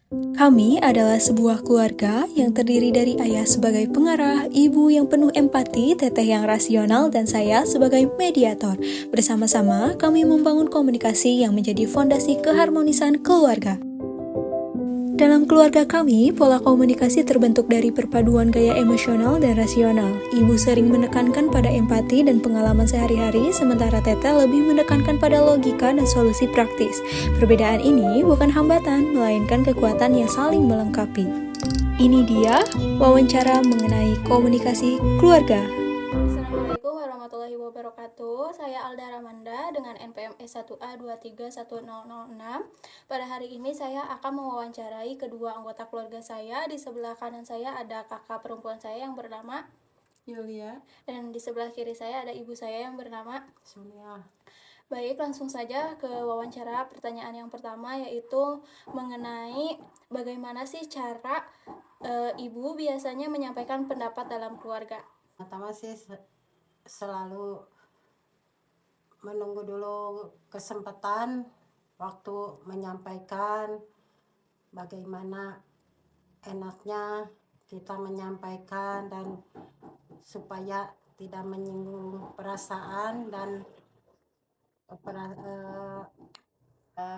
Kami adalah sebuah keluarga yang terdiri dari ayah sebagai pengarah, ibu yang penuh empati, teteh yang rasional, dan saya sebagai mediator. Bersama-sama, kami membangun komunikasi yang menjadi fondasi keharmonisan keluarga. Dalam keluarga kami, pola komunikasi terbentuk dari perpaduan gaya emosional dan rasional. Ibu sering menekankan pada empati dan pengalaman sehari-hari, sementara Teteh lebih menekankan pada logika dan solusi praktis. Perbedaan ini bukan hambatan, melainkan kekuatan yang saling melengkapi. Ini dia wawancara mengenai komunikasi keluarga. Assalamualaikum warahmatullahi wabarakatuh. Saya Alda Ramanda dengan NPM S1A2310006. Pada hari ini saya akan mewawancarai kedua anggota keluarga saya. Di sebelah kanan saya ada kakak perempuan saya yang bernama Yulia, dan di sebelah kiri saya ada ibu saya yang bernama Sonia. Baik, langsung saja ke wawancara. Pertanyaan yang pertama yaitu mengenai bagaimana sih cara ibu biasanya menyampaikan pendapat dalam keluarga. Pertama sih selalu menunggu dulu kesempatan waktu menyampaikan bagaimana enaknya kita menyampaikan dan supaya tidak menyinggung perasaan dan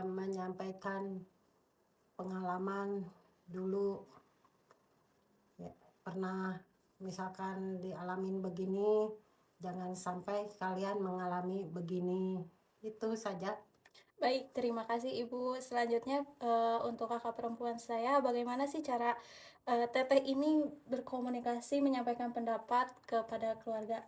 menyampaikan pengalaman dulu ya, pernah misalkan dialamin begini, jangan sampai kalian mengalami begini. Itu saja. Baik, terima kasih Ibu. Selanjutnya untuk kakak perempuan saya, bagaimana sih cara Teteh ini berkomunikasi menyampaikan pendapat kepada keluarga?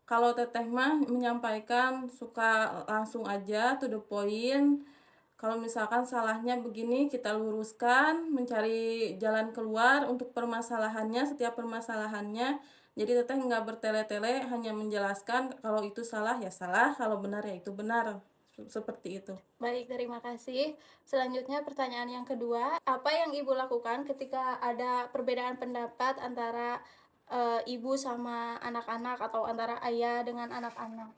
Kalau Teteh mah menyampaikan suka langsung aja to the point. Kalau misalkan salahnya begini kita luruskan, mencari jalan keluar untuk permasalahannya, setiap permasalahannya. Jadi Teteh nggak bertele-tele, hanya menjelaskan kalau itu salah ya salah, kalau benar ya itu benar. Seperti itu. Baik, terima kasih. Selanjutnya pertanyaan yang kedua, apa yang Ibu lakukan ketika ada perbedaan pendapat antara Ibu sama anak-anak atau antara ayah dengan anak-anak?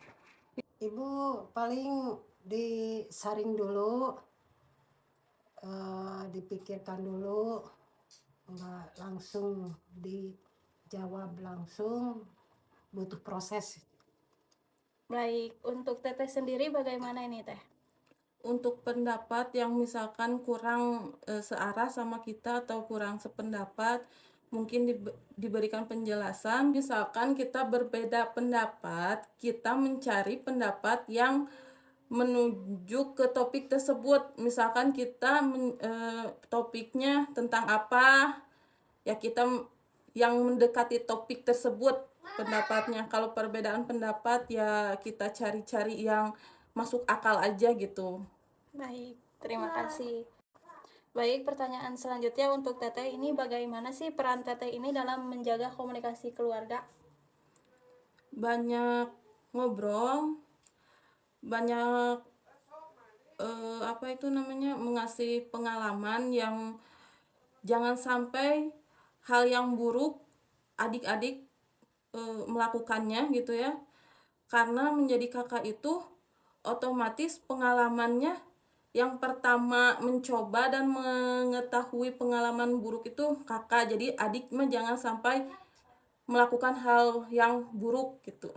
Ibu paling disaring dulu, dipikirkan dulu, nggak langsung dijawab langsung, butuh proses. Baik, untuk Teteh sendiri bagaimana ini Teh? Untuk pendapat yang misalkan kurang searah sama kita atau kurang sependapat, mungkin diberikan penjelasan. Misalkan kita berbeda pendapat, kita mencari pendapat yang menuju ke topik tersebut. Misalkan kita topiknya tentang apa, ya kita yang mendekati topik tersebut pendapatnya. Kalau perbedaan pendapat ya kita cari-cari yang masuk akal aja gitu. Baik, terima kasih. Baik, pertanyaan selanjutnya untuk Teteh ini, bagaimana sih peran Teteh ini dalam menjaga komunikasi keluarga? Banyak ngobrol, banyak mengasih pengalaman yang jangan sampai hal yang buruk adik-adik melakukannya gitu ya. Karena menjadi kakak itu otomatis pengalamannya yang pertama mencoba dan mengetahui pengalaman buruk itu kakak. Jadi adik mah jangan sampai melakukan hal yang buruk gitu.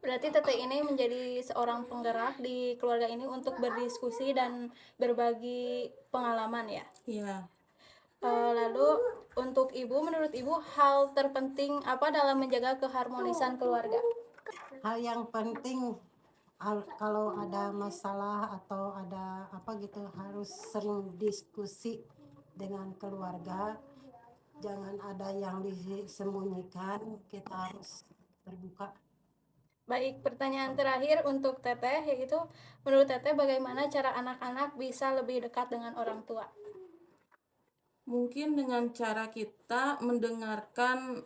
Berarti Teteh ini menjadi seorang penggerak di keluarga ini untuk berdiskusi dan berbagi pengalaman ya? Iya. Lalu untuk Ibu, menurut Ibu hal terpenting apa dalam menjaga keharmonisan keluarga? Hal yang penting kalau ada masalah atau ada apa gitu harus sering diskusi dengan keluarga, jangan ada yang disembunyikan, kita harus terbuka. Baik, pertanyaan terakhir untuk Teteh yaitu menurut Teteh bagaimana cara anak-anak bisa lebih dekat dengan orang tua? Mungkin dengan cara kita mendengarkan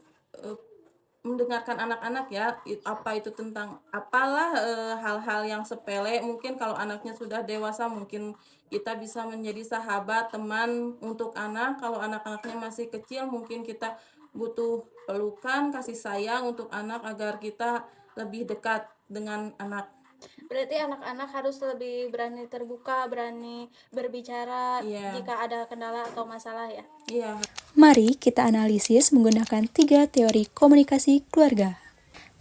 anak-anak ya, apa itu tentang apalah hal-hal yang sepele. Mungkin kalau anaknya sudah dewasa mungkin kita bisa menjadi sahabat, teman untuk anak. Kalau anak-anaknya masih kecil mungkin kita butuh pelukan, kasih sayang untuk anak agar kita lebih dekat dengan anak. Berarti anak-anak harus lebih berani terbuka, berani berbicara Iya. jika ada kendala atau masalah ya. Iya. Mari kita analisis menggunakan 3 teori komunikasi keluarga.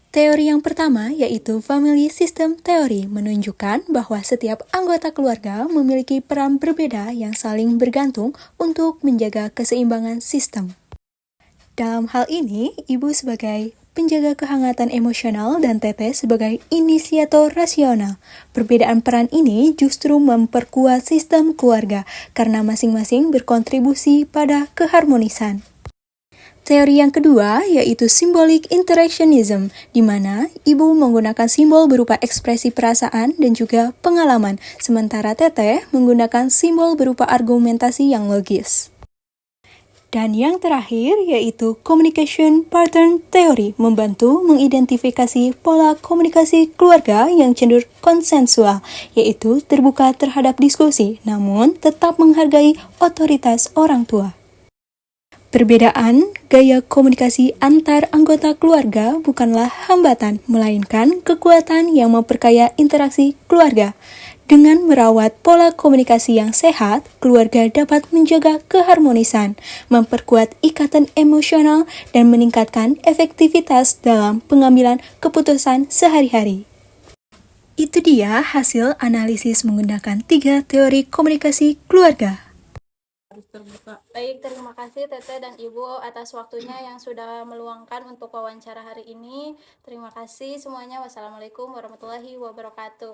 Teori yang pertama yaitu Family System Theory menunjukkan bahwa setiap anggota keluarga memiliki peran berbeda yang saling bergantung untuk menjaga keseimbangan sistem. Dalam hal ini, ibu sebagai penjaga kehangatan emosional dan teteh sebagai inisiator rasional. Perbedaan peran ini justru memperkuat sistem keluarga karena masing-masing berkontribusi pada keharmonisan. Teori yang kedua yaitu symbolic interactionism, di mana ibu menggunakan simbol berupa ekspresi perasaan dan juga pengalaman, sementara teteh menggunakan simbol berupa argumentasi yang logis. Dan yang terakhir yaitu communication pattern theory, membantu mengidentifikasi pola komunikasi keluarga yang cenderung konsensual, yaitu terbuka terhadap diskusi, namun tetap menghargai otoritas orang tua. Perbedaan gaya komunikasi antar anggota keluarga bukanlah hambatan, melainkan kekuatan yang memperkaya interaksi keluarga. Dengan merawat pola komunikasi yang sehat, keluarga dapat menjaga keharmonisan, memperkuat ikatan emosional, dan meningkatkan efektivitas dalam pengambilan keputusan sehari-hari. Itu dia hasil analisis menggunakan 3 teori komunikasi keluarga. Harus terbuka. Baik, terima kasih Teteh dan Ibu atas waktunya yang sudah meluangkan untuk wawancara hari ini. Terima kasih semuanya. Wassalamualaikum warahmatullahi wabarakatuh.